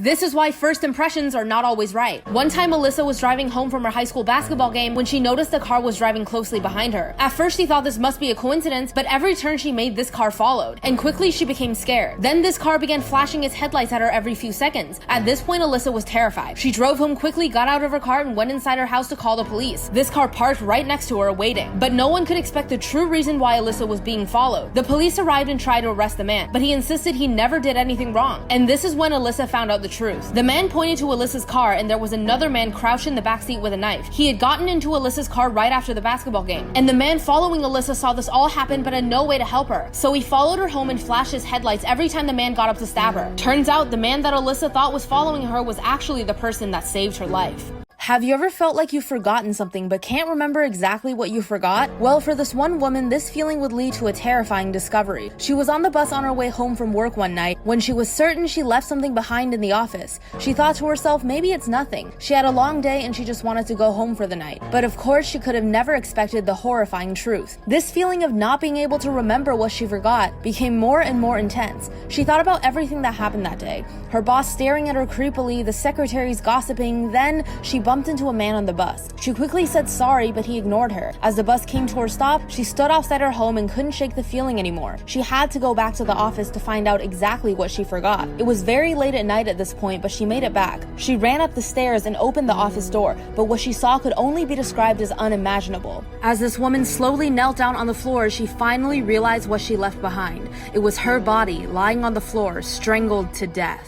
This is why first impressions are not always right. One time Alyssa was driving home from her high school basketball game when she noticed a car was driving closely behind her. At first she thought this must be a coincidence, but every turn she made this car followed, and quickly she became scared. Then this car began flashing its headlights at her every few seconds. At this point Alyssa was terrified. She drove home quickly, got out of her car, and went inside her house to call the police. This car parked right next to her waiting, but no one could expect the true reason why Alyssa was being followed. The police arrived and tried to arrest the man, but he insisted he never did anything wrong. And this is when Alyssa found out the truth. The man pointed to Alyssa's car, and there was another man crouched in the backseat with a knife. He had gotten into Alyssa's car right after the basketball game, and the man following Alyssa saw this all happen but had no way to help her. So he followed her home and flashed his headlights every time the man got up to stab her. Turns out the man that Alyssa thought was following her was actually the person that saved her life. Have you ever felt like you've forgotten something but can't remember exactly what you forgot? Well, for this one woman, this feeling would lead to a terrifying discovery. She was on the bus on her way home from work one night when she was certain she left something behind in the office. She thought to herself, maybe it's nothing. She had a long day and she just wanted to go home for the night. But of course, she could have never expected the horrifying truth. This feeling of not being able to remember what she forgot became more and more intense. She thought about everything that happened that day. Her boss staring at her creepily, the secretaries gossiping, then she bumped into a man on the bus. She quickly said sorry, but he ignored her. As the bus came to her stop, she stood outside her home and couldn't shake the feeling anymore. She had to go back to the office to find out exactly what she forgot. It was very late at night at this point, but she made it back. She ran up the stairs and opened the office door, but what she saw could only be described as unimaginable. As this woman slowly knelt down on the floor, she finally realized what she left behind. It was her body lying on the floor, strangled to death.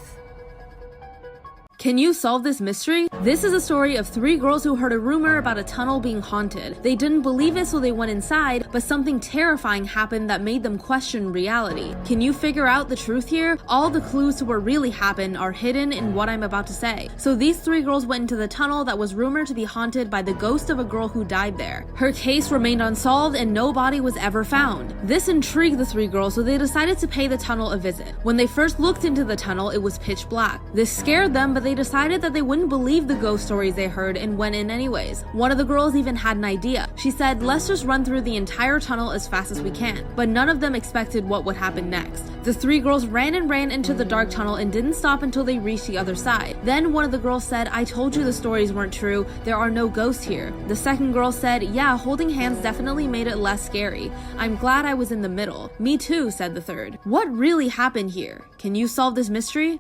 Can you solve this mystery? This is a story of 3 girls who heard a rumor about a tunnel being haunted. They didn't believe it, so they went inside, but something terrifying happened that made them question reality. Can you figure out the truth here? All the clues to what really happened are hidden in what I'm about to say. So these 3 girls went into the tunnel that was rumored to be haunted by the ghost of a girl who died there. Her case remained unsolved and no body was ever found. This intrigued the 3 girls, so they decided to pay the tunnel a visit. When they first looked into the tunnel, it was pitch black. This scared them, but they decided that they wouldn't believe the ghost stories they heard and went in anyways. One of the girls even had an idea. She said, let's just run through the entire tunnel as fast as we can. But none of them expected what would happen next. The 3 girls ran into the dark tunnel and didn't stop until they reached the other side. Then one of the girls said, I told you the stories weren't true. There are no ghosts here. The second girl said, yeah, holding hands definitely made it less scary. I'm glad I was in the middle. Me too, said the third. What really happened here? Can you solve this mystery?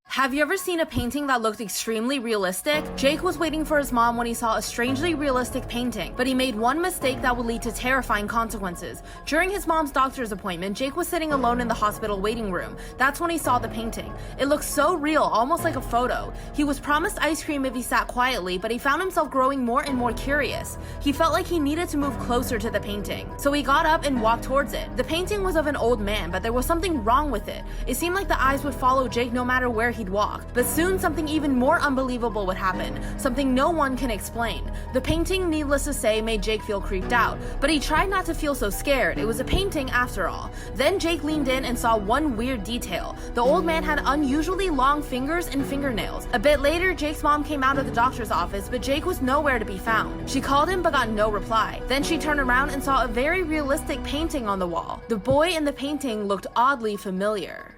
Have you ever seen a painting that looked extremely realistic? Jake was waiting for his mom when he saw a strangely realistic painting, but he made one mistake that would lead to terrifying consequences. During his mom's doctor's appointment, Jake was sitting alone in the hospital waiting room. That's when he saw the painting. It looked so real, almost like a photo. He was promised ice cream if he sat quietly, but he found himself growing more and more curious. He felt like he needed to move closer to the painting, so he got up and walked towards it. The painting was of an old man, but there was something wrong with it. It seemed like the eyes would follow Jake no matter where he'd walk. But soon something even more unbelievable would happen, something no one can explain. The painting, needless to say, made Jake feel creeped out, but he tried not to feel so scared. It was a painting after all. Then Jake leaned in and saw one weird detail. The old man had unusually long fingers and fingernails. A bit later, Jake's mom came out of the doctor's office, but Jake was nowhere to be found. She called him but got no reply. Then she turned around and saw a very realistic painting on the wall. The boy in the painting looked oddly familiar.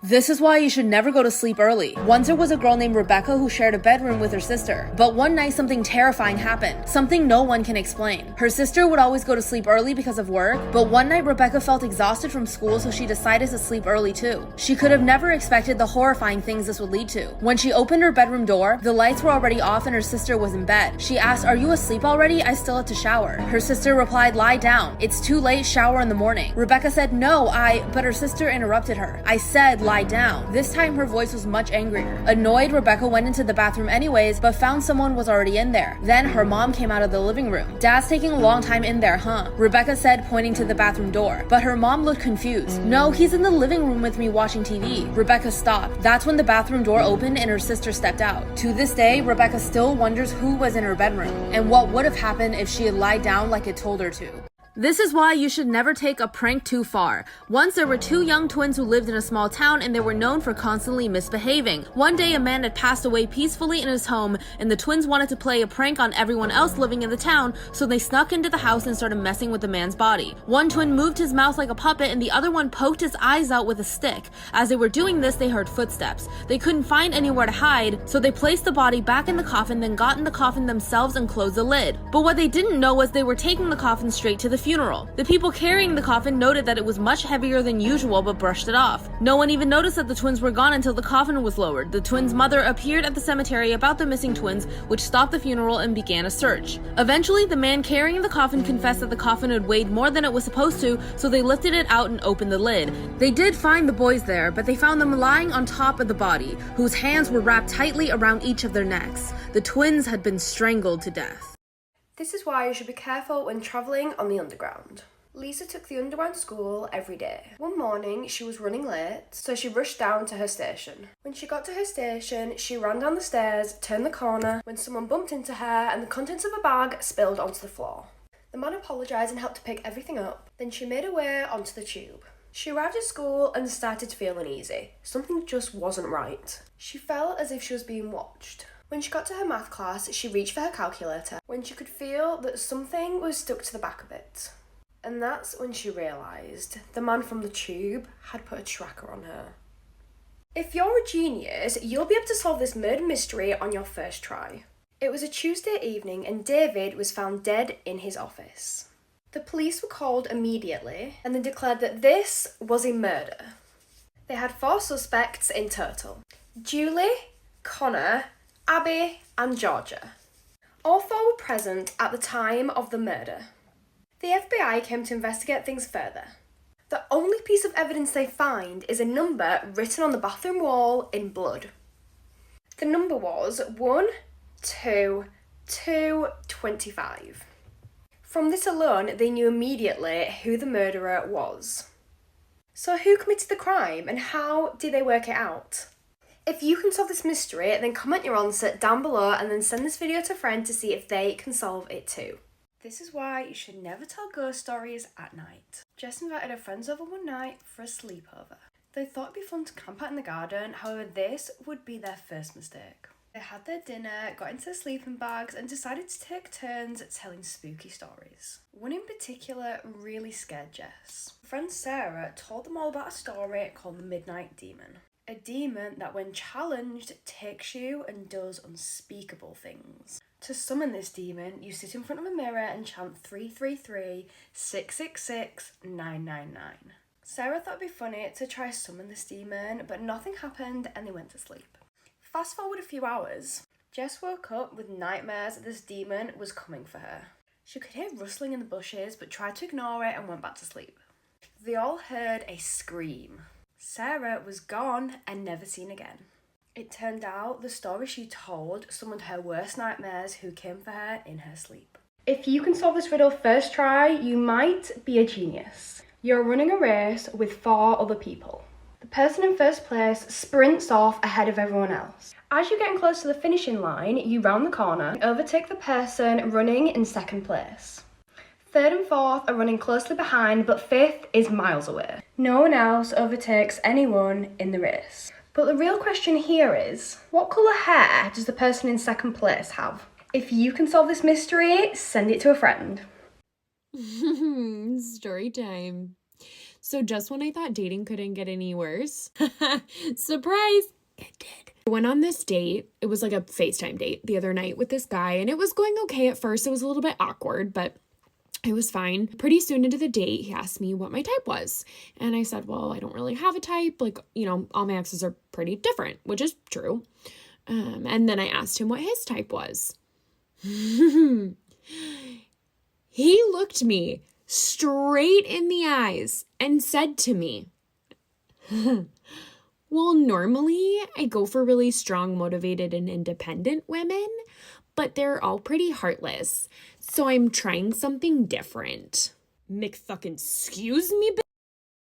This is why you should never go to sleep early. Once there was a girl named Rebecca who shared a bedroom with her sister. But one night something terrifying happened. Something no one can explain. Her sister would always go to sleep early because of work, but one night Rebecca felt exhausted from school, so she decided to sleep early too. She could have never expected the horrifying things this would lead to. When she opened her bedroom door, the lights were already off and her sister was in bed. She asked, "Are you asleep already? I still have to shower." Her sister replied, "Lie down. It's too late, shower in the morning." Rebecca said, "No, but her sister interrupted her. "I said lie down." This time her voice was much angrier. Annoyed, Rebecca went into the bathroom anyways, but found someone was already in there. Then her mom came out of the living room. "Dad's taking a long time in there, huh?" Rebecca said, pointing to the bathroom door. But her mom looked confused. "No, he's in the living room with me watching TV." Rebecca stopped. That's when the bathroom door opened and her sister stepped out. To this day, Rebecca still wonders who was in her bedroom and what would have happened if she had lied down like it told her to. This is why you should never take a prank too far. Once there were two young twins who lived in a small town and they were known for constantly misbehaving. One day a man had passed away peacefully in his home and the twins wanted to play a prank on everyone else living in the town, so they snuck into the house and started messing with the man's body. One twin moved his mouth like a puppet and the other one poked his eyes out with a stick. As they were doing this, they heard footsteps. They couldn't find anywhere to hide, so they placed the body back in the coffin, then got in the coffin themselves and closed the lid. But what they didn't know was they were taking the coffin straight to the funeral. The people carrying the coffin noted that it was much heavier than usual but brushed it off. No one even noticed that the twins were gone until the coffin was lowered. The twins' mother appeared at the cemetery about the missing twins, which stopped the funeral and began a search. Eventually, the man carrying the coffin confessed that the coffin had weighed more than it was supposed to, so they lifted it out and opened the lid. They did find the boys there, but they found them lying on top of the body, whose hands were wrapped tightly around each of their necks. The twins had been strangled to death. This is why you should be careful when travelling on the underground. Lisa took the underground to school every day. One morning, she was running late, so she rushed down to her station. When she got to her station, she ran down the stairs, turned the corner, when someone bumped into her and the contents of a bag spilled onto the floor. The man apologised and helped to pick everything up, then she made her way onto the tube. She arrived at school and started to feel uneasy. Something just wasn't right. She felt as if she was being watched. When she got to her math class, she reached for her calculator when she could feel that something was stuck to the back of it. And that's when she realised the man from the tube had put a tracker on her. If you're a genius, you'll be able to solve this murder mystery on your first try. It was a Tuesday evening and David was found dead in his office. The police were called immediately and they declared that this was a murder. They had 4 suspects in total: Julie, Connor, Abby and Georgia. All 4 were present at the time of the murder. The FBI came to investigate things further. The only piece of evidence they find is a number written on the bathroom wall in blood. The number was 12225. From this alone, they knew immediately who the murderer was. So who committed the crime and how did they work it out? If you can solve this mystery, then comment your answer down below and then send this video to a friend to see if they can solve it too. This is why you should never tell ghost stories at night. Jess invited her friends over one night for a sleepover. They thought it'd be fun to camp out in the garden, however this would be their first mistake. They had their dinner, got into their sleeping bags and decided to take turns telling spooky stories. One in particular really scared Jess. Friend Sarah told them all about a story called the Midnight Demon. A demon that when challenged takes you and does unspeakable things. To summon this demon, you sit in front of a mirror and chant 333 666 999. Sarah thought it'd be funny to try summon this demon, but nothing happened and they went to sleep. Fast forward a few hours. Jess woke up with nightmares that this demon was coming for her. She could hear rustling in the bushes but tried to ignore it and went back to sleep. They all heard a scream. Sarah was gone and never seen again. It turned out the story she told summoned her worst nightmares who came for her in her sleep. If you can solve this riddle first try, you might be a genius. You're running a race with 4 other people. The person in first place sprints off ahead of everyone else. As you're getting close to the finishing line, you round the corner and overtake the person running in second place. 3rd and 4th are running closely behind, but 5th is miles away. No one else overtakes anyone in the race. But the real question here is, what colour hair does the person in second place have? If you can solve this mystery, send it to a friend. Story time. So just when I thought dating couldn't get any worse, surprise, it did. I went on this date. It was like a FaceTime date the other night with this guy, and it was going okay at first. It was a little bit awkward, but it was fine. Pretty soon into the date, he asked me what my type was. And I said, well, I don't really have a type. Like, all my exes are pretty different, which is true. And then I asked him what his type was. He looked me straight in the eyes and said to me, well, normally I go for really strong, motivated, and independent women, but they're all pretty heartless. So I'm trying something different. Excuse me,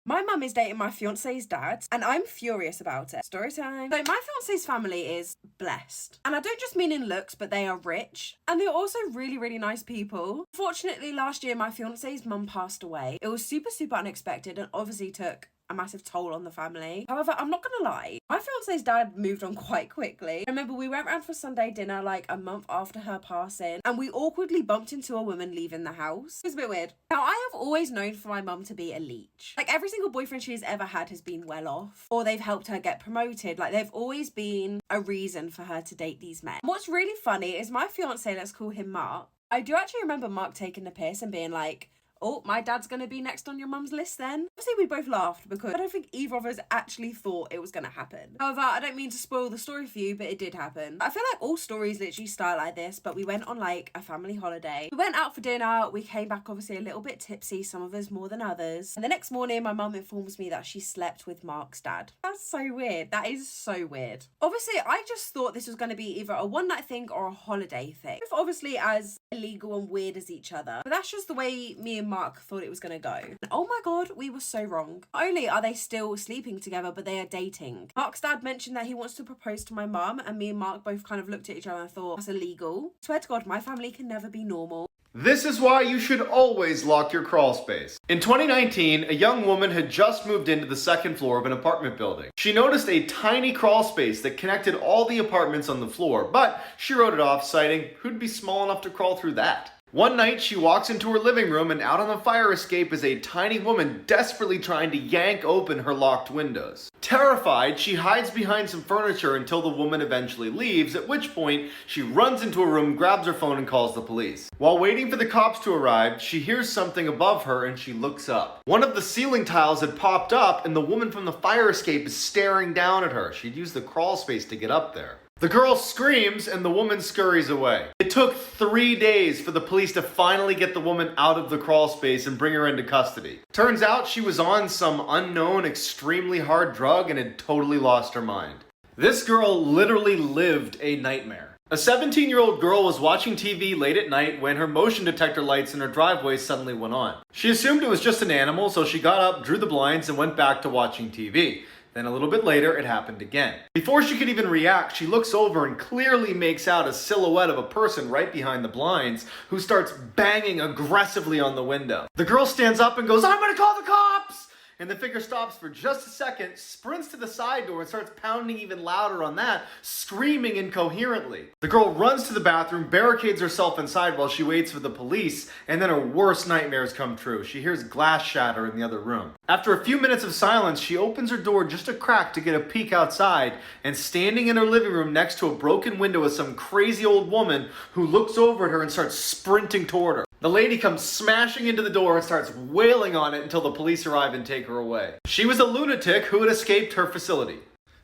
My mum is dating my fiance's dad, and I'm furious about it. Story time. So my fiance's family is blessed. And I don't just mean in looks, but they are rich. And they're also really, really nice people. Fortunately, last year, my fiance's mum passed away. It was super, super unexpected and obviously took a massive toll on the family. However, I'm not gonna lie, my fiance's dad moved on quite quickly. I remember we went round for Sunday dinner like a month after her passing, and we awkwardly bumped into a woman leaving the house. It was a bit weird. Now, I have always known for my mum to be a leech. Like, every single boyfriend she's ever had has been well off, or they've helped her get promoted. Like, they've always been a reason for her to date these men. What's really funny is my fiance, let's call him Mark, I do actually remember Mark taking the piss and being like, oh, my dad's going to be next on your mum's list then. Obviously, we both laughed because I don't think either of us actually thought it was going to happen. However, I don't mean to spoil the story for you, but it did happen. I feel like all stories literally start like this, but we went on like a family holiday. We went out for dinner. We came back obviously a little bit tipsy, some of us more than others. And the next morning, my mum informs me that she slept with Mark's dad. That's so weird. That is so weird. Obviously, I just thought this was going to be either a one-night thing or a holiday thing. Both obviously as illegal and weird as each other. But that's just the way me and Mark thought it was going to go. And oh my god, we were so wrong. Not only are they still sleeping together, but they are dating. Mark's dad mentioned that he wants to propose to my mum, and me and Mark both kind of looked at each other and thought, that's illegal. Swear to god, my family can never be normal. This is why you should always lock your crawl space. In 2019, a young woman had just moved into the second floor of an apartment building. She noticed a tiny crawl space that connected all the apartments on the floor, but she wrote it off, citing, who'd be small enough to crawl through that? One night, she walks into her living room, and out on the fire escape is a tiny woman desperately trying to yank open her locked windows. Terrified, she hides behind some furniture until the woman eventually leaves, at which point she runs into a room, grabs her phone, and calls the police. While waiting for the cops to arrive, she hears something above her and she looks up. One of the ceiling tiles had popped up, and the woman from the fire escape is staring down at her. She'd used the crawl space to get up there. The girl screams and the woman scurries away. It took 3 days for the police to finally get the woman out of the crawl space and bring her into custody. Turns out she was on some unknown, extremely hard drug and had totally lost her mind. This girl literally lived a nightmare. A 17-year-old girl was watching TV late at night when her motion detector lights in her driveway suddenly went on. She assumed it was just an animal, so she got up, drew the blinds, and went back to watching TV. Then a little bit later, it happened again. Before she could even react, she looks over and clearly makes out a silhouette of a person right behind the blinds who starts banging aggressively on the window. The girl stands up and goes, "I'm gonna call the cops!" And the figure stops for just a second, sprints to the side door and starts pounding even louder on that, screaming incoherently. The girl runs to the bathroom, barricades herself inside while she waits for the police, and then her worst nightmares come true. She hears glass shatter in the other room. After a few minutes of silence, she opens her door just a crack to get a peek outside, and standing in her living room next to a broken window is some crazy old woman who looks over at her and starts sprinting toward her. The lady comes smashing into the door and starts wailing on it until the police arrive and take her away. She was a lunatic who had escaped her facility.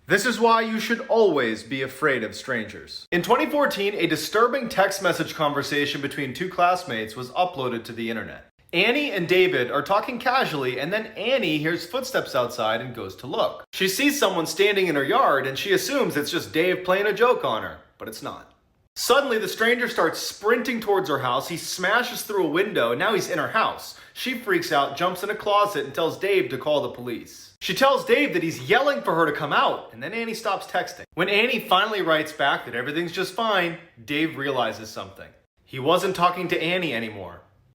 This is why you should always be afraid of strangers. In 2014, a disturbing text message conversation between two classmates was uploaded to the internet. Annie and David are talking casually, and then Annie hears footsteps outside and goes to look. She sees someone standing in her yard and she assumes it's just Dave playing a joke on her, but it's not. Suddenly, the stranger starts sprinting towards her house. He smashes through a window, and now he's in her house. She freaks out, jumps in a closet, and tells Dave to call the police. She tells Dave that he's yelling for her to come out, and then Annie stops texting. When Annie finally writes back that everything's just fine, Dave realizes something. He wasn't talking to Annie anymore.